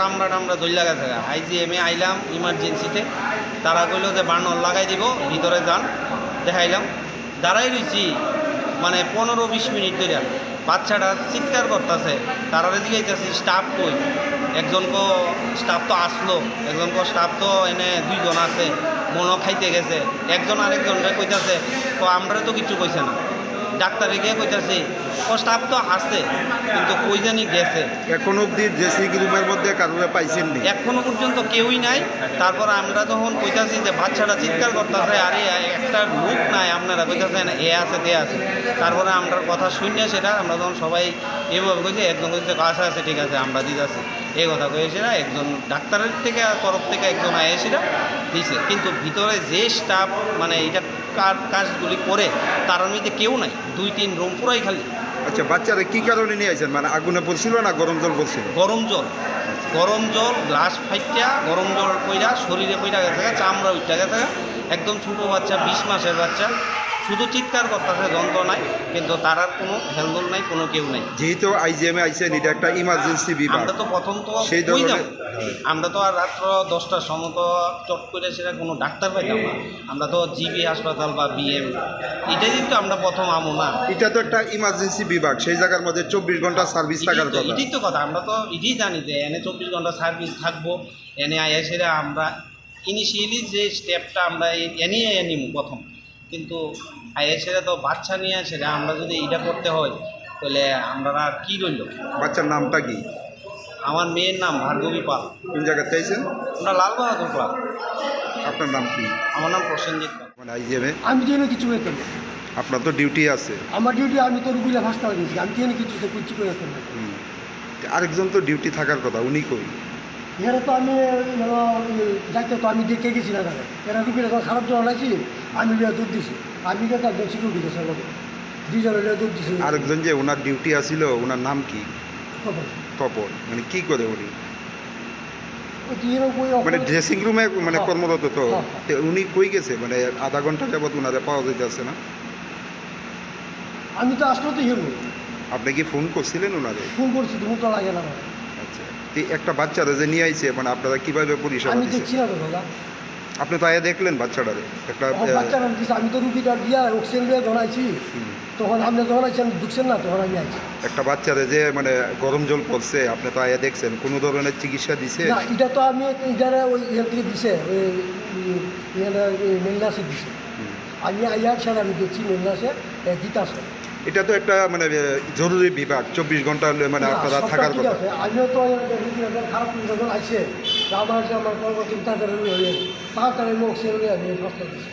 চামড়া টামড়া দইলা গেছে। আইজিএমে আইলাম ইমার্জেন্সিতে, তারা কইল যে বার্নার লাগাই দিব, ভিতরে যান। দেখাইলাম, দাঁড়াই রয়েছি মানে 15-20 মিনিট ধরে। বাচ্চাটা চিৎকার করতেছে, তারা জিজ্ঞাসা স্টাফ কই, একজনকে স্টাফ তো আসলো, একজনকে স্টাফ তো এনে 2 জন আছে, মনো খাইতে গেছে। একজন আরেকজনরে কইতাছে তো আমরা তো কিছু কইছে না, ডাক্তারে গিয়ে কইতাছে ও স্টাফ তো আসছে কিন্তু কই জানি গেছে। এখন অবধি ড্রেসিং রুমের মধ্যে কারোর পাইছেন নি? এখনো পর্যন্ত কেউই নাই। তারপর আমরা যখন কইতাছি যে বাচ্চাটা চিৎকার করতেছে, আরে একটা লোক নাই, আপনারা কইতাছেন এ আছে তে আছে। তারপরে আমরা কথা শুনে সেটা আমরা যখন সবাই এভাবে কইছে, একজন কইছে কাছে আছে, ঠিক আছে আমরা দিতেছি, এই কথা কইছিল। একজন ডাক্তারের থেকে তরফ থেকে একজন আয়েছিল দিছে, কিন্তু ভিতরে যে স্টাফ মানে এটা কাজগুলি করে তার মধ্যে কেউ নাই। 2-3 রুম পুরাই খালি। আচ্ছা, বাচ্চারা কি কারণে নিয়ে আসেন? মানে আগুনে পড়ছিল না গরম জল পড়ছিল? গরম জল গ্লাস ফাইটা গরম জল কইরা শরীরে কইরা গেছে, চামড়া উঠা গেছে। একদম ছোটো বাচ্চা, 20 মাসের বাচ্চা, শুধু চিৎকার করতেছে, যন্ত্রণায়, কিন্তু তার আর কোনো হেলদোল নাই, কোনো কেউ নাই। যেহেতু আইজিএমে আইসেন, এটা একটা ইমার্জেন্সি বিভাগ, আমরা তো প্রথম তো সেই ধরনের আমরা তো আর রাত্র 10টার সময় তো চট করে সেটা কোনো ডাক্তার পাইতাম না। আমরা তো জিবি হাসপাতাল বা বিএম এটাই কিন্তু আমরা প্রথম আমো না। এটা তো একটা ইমার্জেন্সি বিভাগ, সেই জায়গার মধ্যে 24 ঘন্টা সার্ভিস থাকার কথা। এটাই তো কথা, আমরা তো এটাই জানি যে এনে 24 ঘন্টা সার্ভিস থাকবো। এনে আইসেরা আমরা ইনিশিয়ালি যে স্টেপটা আমরা নিব প্রথম, কিন্তু আইসেরা তো বাচ্চা নিয়ে সেটা আমরা যদি এটা করতে হয় তাহলে আমরা আর কী রইল। বাচ্চার নামটা কি? আমার মেয়ের নাম ভার্গবী পাল। কোন জায়গাতে আইছেন? আমরা লাল বাহাদুর ক্লাব। আপনার নাম কি? আমার নাম প্রসেনজিৎ পাল। মানে আইজিএমে আমি যেন কিছু করতাম না। আপনার তো ডিউটি আছে। আমার ডিউটি, আমি তো রুগীরা হাসপাতালে গেছি, আমি যেন কিছু করে করতাম না। আরেকজন তো ডিউটি থাকার কথা, উনি কই? এরা তো আমি যাইতে তো আমি দেখে গেছি না, তাহলে এরা রুগীরা যখন খারাপ জ্বর আছি আমি লিয়া দুধ দিছি, আমি তো একজন সিকিউরিটি গেছে আমাকে 2 জন লিয়া দুধ দিছি। আরেকজন যে ওনার ডিউটি আছিল, ওনার নাম কি? তপন। মানে কি করে উনি? মানে ড্রেসিং রুমে মানে কর্মরত তো। তো উনি কই গেছে? মানে আধা ঘন্টা যাবত ওনারে পাওয়া যাইতেছে না। আমি তো আসলে তো হিরো। আপনি কি ফোন করছিলেন ওনারে? ফোন করছি, তুমি তো লাগে না আমার। আচ্ছা, তো একটা বাচ্চারা যে নিয়ে আইছে, মানে আপনারা কিভাবে পরিষেবা আমি দিচ্ছেন? দেখছি না তো দাদা। আপনি তো আয়া দেখলেন বাচ্চাটারে? একটা বাচ্চারা দিচ্ছে, আমি তো রুগীটা দিয়া অক্সিজেন দিয়ে জনাইছি, তখন আপনি যখন আইছেন ঢুকছেন না, তখন আমি আইছি। একটা বাচ্চারে যে মানে গরম জল পড়ছে, আপনি তো আয়া দেখছেন, কোনো ধরনের চিকিৎসা দিছে না? এটা তো আমি এখানে ওই ইয়ে থেকে দিছে, ওই মেলনাসে দিছে। আমি আইয়ার স্যার আমি দেখছি মেলনাসে দিতাছে। এটা তো একটা মানে জরুরি বিভাগ, 24 ঘন্টা মানে আপনারা থাকার কথা। আমিও তো খারাপ যখন আইসে আমার কর্মচারী তাড়াতাড়ি তাড়াতাড়ি আমি অক্সিজেন আমি হাসপাতালে দিচ্ছি।